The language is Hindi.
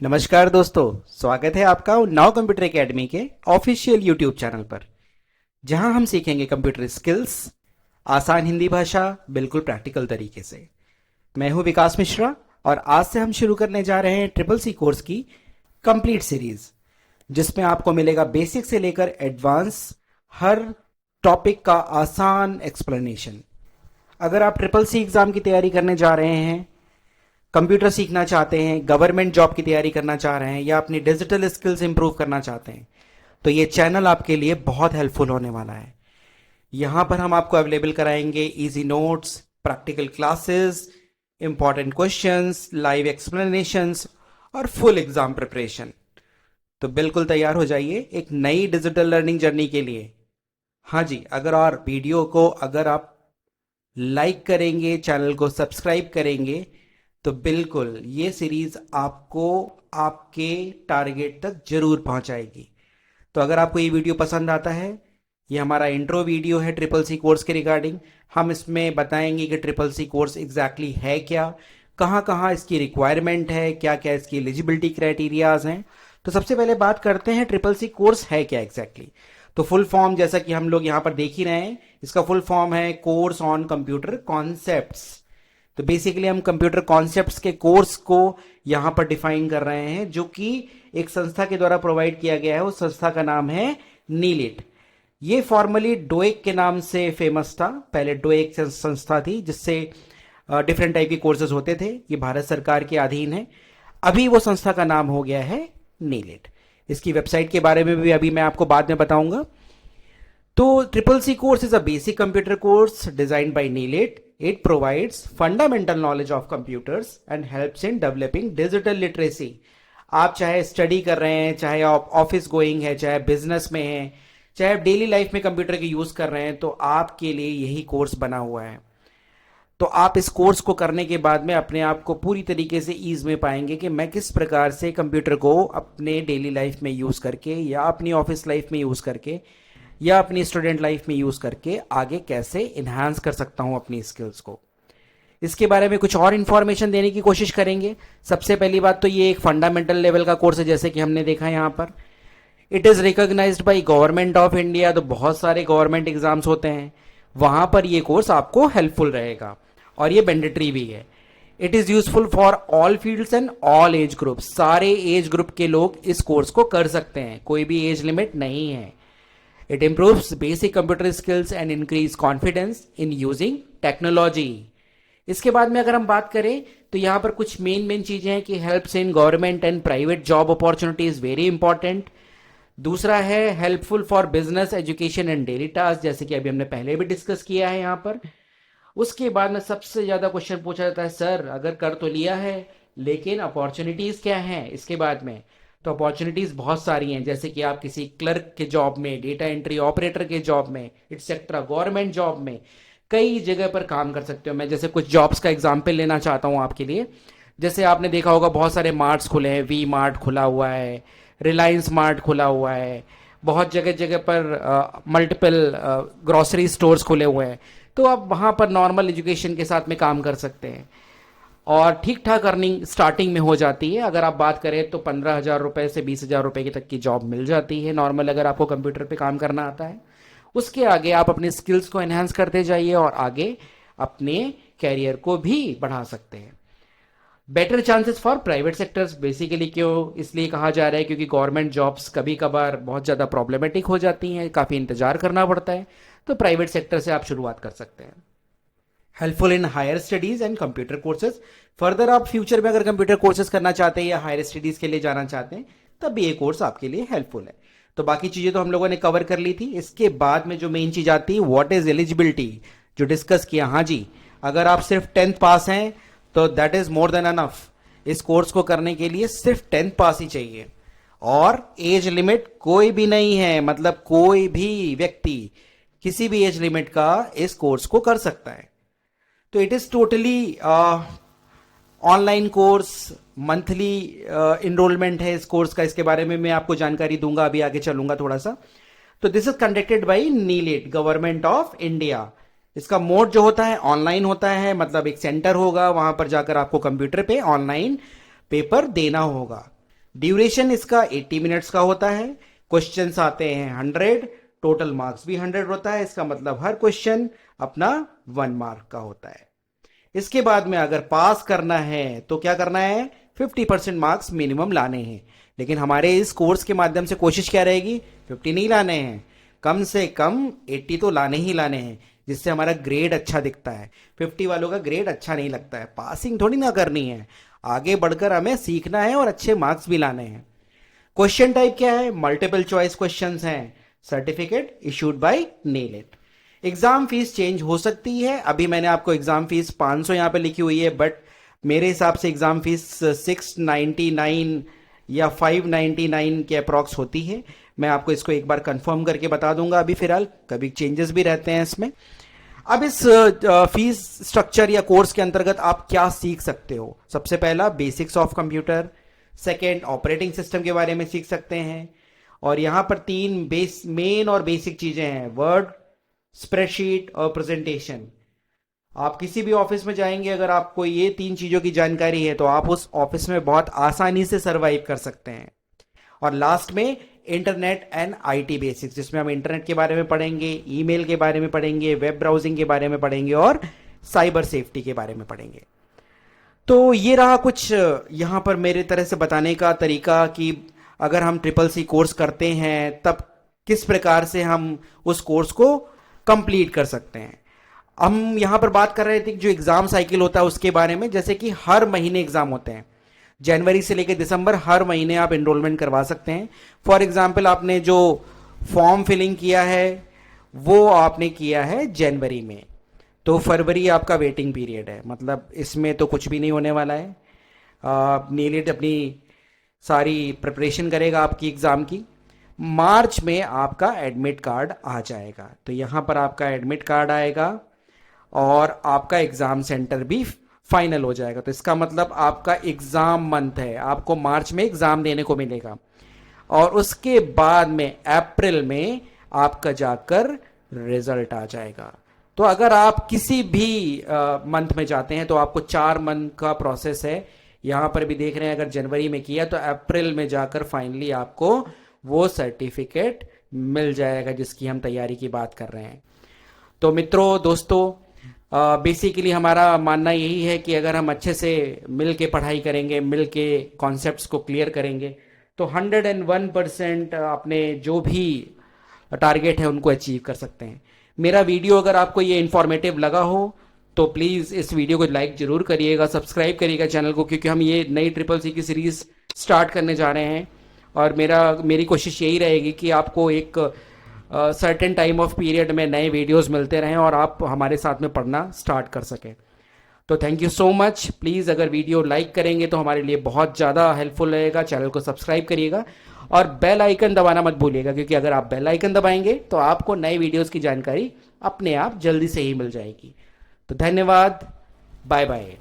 नमस्कार दोस्तों, स्वागत है आपका नाउ कंप्यूटर एकेडमी के ऑफिशियल यूट्यूब चैनल पर, जहां हम सीखेंगे कंप्यूटर स्किल्स आसान हिंदी भाषा बिल्कुल प्रैक्टिकल तरीके से। मैं हूं विकास मिश्रा और आज से हम शुरू करने जा रहे हैं ट्रिपल सी कोर्स की कंप्लीट सीरीज, जिसमें आपको मिलेगा बेसिक से लेकर एडवांस हर टॉपिक का आसान एक्सप्लेनेशन। अगर आप ट्रिपल सी एग्जाम की तैयारी करने जा रहे हैं, कंप्यूटर सीखना चाहते हैं, गवर्नमेंट जॉब की तैयारी करना चाह रहे हैं या अपनी डिजिटल स्किल्स इंप्रूव करना चाहते हैं, तो ये चैनल आपके लिए बहुत हेल्पफुल होने वाला है। यहाँ पर हम आपको अवेलेबल कराएंगे easy notes, practical classes, important questions, live explanations और फुल एग्जाम प्रिपरेशन। तो बिल्कुल तैयार हो जाइए एक नई डिजिटल लर्निंग जर्नी के लिए। हाँ जी, और वीडियो को अगर आप लाइक करेंगे, चैनल को सब्सक्राइब करेंगे, तो बिल्कुल ये सीरीज आपको आपके टारगेट तक जरूर पहुंचाएगी। तो अगर आपको ये वीडियो पसंद आता है, ये हमारा इंट्रो वीडियो है ट्रिपल सी कोर्स के रिगार्डिंग। हम इसमें बताएंगे कि ट्रिपल सी कोर्स एग्जैक्टली है क्या, कहाँ कहाँ इसकी रिक्वायरमेंट है, क्या क्या इसकी एलिजिबिलिटी क्राइटेरियाज हैं। तो सबसे पहले बात करते हैं ट्रिपल सी कोर्स है क्या एग्जैक्टली। तो फुल फॉर्म जैसा कि हम लोग यहाँ पर देख ही रहे हैं, इसका फुल फॉर्म है कोर्स ऑन कंप्यूटर कॉन्सेप्ट्स। तो बेसिकली हम कंप्यूटर कॉन्सेप्ट्स के कोर्स को यहां पर डिफाइन कर रहे हैं, जो कि एक संस्था के द्वारा प्रोवाइड किया गया है। उस संस्था का नाम है नीलिट। ये फॉर्मली डोएक के नाम से फेमस था। पहले डोएक संस्था थी जिससे डिफरेंट टाइप के कोर्सेज होते थे। ये भारत सरकार के अधीन है। अभी वो संस्था का नाम हो गया है नीलिट। इसकी वेबसाइट के बारे में भी अभी मैं आपको बाद में बताऊंगा। तो triple C course is a basic computer course designed by NIELIT. It provides fundamental knowledge of computers and helps in developing digital literacy. आप चाहे स्टडी कर रहे हैं, चाहे आप ऑफिस गोइंग है, चाहे बिजनेस में है, चाहे आप डेली लाइफ में कंप्यूटर के यूज कर रहे हैं, तो आपके लिए यही कोर्स बना हुआ है। तो आप इस कोर्स को करने के बाद में अपने आप को पूरी तरीके से ईज में पाएंगे कि मैं किस प्रकार से कंप्यूटर को अपने डेली लाइफ में यूज करके या अपनी ऑफिस लाइफ में यूज करके या अपनी स्टूडेंट लाइफ में यूज करके आगे कैसे इन्हांस कर सकता हूं अपनी स्किल्स को। इसके बारे में कुछ और इन्फॉर्मेशन देने की कोशिश करेंगे। सबसे पहली बात तो ये एक फंडामेंटल लेवल का कोर्स है, जैसे कि हमने देखा यहाँ पर। It is recognised by government of India. तो बहुत सारे गवर्नमेंट एग्जाम्स होते हैं, वहां पर ये कोर्स आपको हेल्पफुल रहेगा और ये मैंडेटरी भी है। It is useful for all fields and all age group. सारे एज ग्रुप के लोग इस कोर्स को कर सकते हैं, कोई भी एज लिमिट नहीं है। It improves basic computer skills and increase confidence in using technology. इसके बाद में अगर हम बात करें तो यहाँ पर कुछ मेन चीजें हैं कि helps in government and private job opportunities, very important. दूसरा है helpful for business, education and daily task, जैसे कि अभी हमने पहले भी डिस्कस किया है यहाँ पर। उसके बाद में सबसे ज्यादा क्वेश्चन पूछा जाता है, सर अगर कर तो लिया है लेकिन अपॉर्चुनिटीज क्या है इसके बाद में। तो अपॉर्चुनिटीज बहुत सारी हैं, जैसे कि आप किसी क्लर्क के जॉब में, डेटा एंट्री ऑपरेटर के जॉब में, एक्सेट्रा, गवर्नमेंट जॉब में कई जगह पर काम कर सकते हो। मैं जैसे कुछ जॉब्स का एग्जांपल लेना चाहता हूं आपके लिए। जैसे आपने देखा होगा बहुत सारे मार्ट्स खुले हैं, वी मार्ट खुला हुआ है, रिलायंस मार्ट खुला हुआ है, बहुत जगह जगह पर मल्टीपल ग्रोसरी स्टोर्स खुले हुए हैं। तो आप वहां पर नॉर्मल एजुकेशन के साथ में काम कर सकते हैं और ठीक ठाक अर्निंग स्टार्टिंग में हो जाती है। अगर आप बात करें तो 15,000 रुपए से 20,000 रुपए की तक की जॉब मिल जाती है नॉर्मल, अगर आपको कंप्यूटर पे काम करना आता है। उसके आगे आप अपने स्किल्स को एनहांस करते जाइए और आगे अपने कैरियर को भी बढ़ा सकते हैं। Better chances for private sectors, basically क्यों इसलिए कहा जा रहा है क्योंकि गवर्नमेंट जॉब्स कभी कभार बहुत ज़्यादा प्रॉब्लमेटिक हो जाती हैं, काफ़ी इंतजार करना पड़ता है। तो प्राइवेट सेक्टर से आप शुरुआत कर सकते हैं। Helpful in higher studies and computer courses. Further आप फ्यूचर में अगर कंप्यूटर कोर्सेज करना चाहते हैं या हायर स्टडीज के लिए जाना चाहते हैं, तब भी ये कोर्स आपके लिए हेल्पफुल है। तो बाकी चीजें तो हम लोगों ने कवर कर ली थी। इसके बाद में जो मेन चीज आती है, व्हाट इज एलिजिबिलिटी, जो डिस्कस किया। हाँ जी, अगर आप सिर्फ 10th पास हैं तो that is more than enough. इस कोर्स को करने के लिए सिर्फ 10th पास ही चाहिए और एज लिमिट कोई भी नहीं है, मतलब कोई भी व्यक्ति किसी भी एज लिमिट का इस कोर्स को कर सकता है। तो it is totally online course, monthly enrolment है इस कोर्स का। इसके बारे में मैं आपको जानकारी दूंगा, अभी आगे चलूंगा थोड़ा सा। तो this is conducted by NIELIT, government of India. इसका मोड जो होता है ऑनलाइन होता है, मतलब एक सेंटर होगा, वहां पर जाकर आपको कंप्यूटर पे ऑनलाइन पेपर देना होगा। ड्यूरेशन इसका 80 मिनट्स का होता है, क्वेश्चंस आते हैं 100, टोटल मार्क्स भी 100 होता है। इसका मतलब हर क्वेश्चन अपना 1 मार्क का होता है। इसके बाद में अगर पास करना है तो क्या करना है, 50% मार्क्स मिनिमम लाने हैं। लेकिन हमारे इस कोर्स के माध्यम से कोशिश क्या रहेगी, 50 नहीं लाने हैं, कम से कम 80 तो लाने ही लाने हैं, जिससे हमारा ग्रेड अच्छा दिखता है। 50 वालों का ग्रेड अच्छा नहीं लगता है, पासिंग थोड़ी ना करनी है, आगे बढ़कर हमें सीखना है और अच्छे मार्क्स भी लाने हैं। क्वेश्चन टाइप क्या है, मल्टीपल चॉइस क्वेश्चंस हैं, certificate issued by नीलेट। Exam fees change हो सकती है, अभी मैंने आपको एग्जाम फीस 500 यहां पे लिखी हुई है, बट मेरे हिसाब से एग्जाम फीस 699 या 599 के अप्रॉक्स होती है। मैं आपको इसको एक बार कंफर्म करके बता दूंगा, अभी फिलहाल कभी चेंजेस भी रहते हैं इसमें। अब इस फीस स्ट्रक्चर या कोर्स के अंतर्गत आप क्या सीख सकते हो, सबसे पहला basics of computer, second operating system के बारे में सीख सकते हैं, और यहां पर 3 मेन और बेसिक चीजें हैं, वर्ड, स्प्रेडशीट और प्रेजेंटेशन। आप किसी भी ऑफिस में जाएंगे, अगर आपको ये 3 चीजों की जानकारी है तो आप उस ऑफिस में बहुत आसानी से सरवाइव कर सकते हैं। और लास्ट में इंटरनेट एंड आईटी बेसिक्स, जिसमें हम इंटरनेट के बारे में पढ़ेंगे, ईमेल के बारे में पढ़ेंगे, वेब ब्राउजिंग के बारे में पढ़ेंगे और साइबर सेफ्टी के बारे में पढ़ेंगे। तो ये रहा कुछ यहाँ पर मेरे तरह से बताने का तरीका कि अगर हम CCC कोर्स करते हैं तब किस प्रकार से हम उस कोर्स को कंप्लीट कर सकते हैं। हम यहाँ पर बात कर रहे थे कि जो एग्जाम साइकिल होता है उसके बारे में, जैसे कि हर महीने एग्जाम होते हैं, जनवरी से लेकर दिसंबर हर महीने आप एनरोलमेंट करवा सकते हैं। फॉर एग्जाम्पल आपने जो फॉर्म फिलिंग किया है वो आपने किया है जनवरी में, तो फरवरी आपका वेटिंग पीरियड है, मतलब इसमें तो कुछ भी नहीं होने वाला है। नीलिट अपनी सारी प्रिपरेशन करेगा आपकी एग्ज़ाम की। मार्च में आपका एडमिट कार्ड आ जाएगा, तो यहाँ पर आपका एडमिट कार्ड आएगा और आपका एग्ज़ाम सेंटर भी फाइनल हो जाएगा। तो इसका मतलब आपका एग्ज़ाम मंथ है, आपको मार्च में एग्ज़ाम देने को मिलेगा और उसके बाद में अप्रैल में आपका जाकर रिजल्ट आ जाएगा। तो अगर आप किसी भी मंथ में जाते हैं तो आपको 4 मंथ का प्रोसेस है। यहाँ पर भी देख रहे हैं, अगर जनवरी में किया तो अप्रैल में जाकर फाइनली आपको वो सर्टिफिकेट मिल जाएगा जिसकी हम तैयारी की बात कर रहे हैं। तो मित्रों, दोस्तों, बेसिकली हमारा मानना यही है कि अगर हम अच्छे से मिल के पढ़ाई करेंगे, मिल के कॉन्सेप्ट्स को क्लियर करेंगे तो 101% अपने जो भी टारगेट है उनको अचीव कर सकते हैं। मेरा वीडियो अगर आपको ये इन्फॉर्मेटिव लगा हो तो प्लीज़ इस वीडियो को लाइक जरूर करिएगा, सब्सक्राइब करिएगा चैनल को, क्योंकि हम ये नई CCC की सीरीज़ स्टार्ट करने जा रहे हैं और मेरी कोशिश यही रहेगी कि आपको एक सर्टेन टाइम ऑफ पीरियड में नए वीडियोस मिलते रहें और आप हमारे साथ में पढ़ना स्टार्ट कर सकें। तो thank you so much. Please अगर वीडियो लाइक करेंगे तो हमारे लिए बहुत ज़्यादा हेल्पफुल रहेगा। चैनल को सब्सक्राइब करिएगा और बेल आइकन दबाना मत भूलिएगा, क्योंकि अगर आप बेल आइकन दबाएंगे तो आपको नए वीडियोस की जानकारी अपने आप जल्दी से ही मिल जाएगी। तो धन्यवाद, बाय बाय।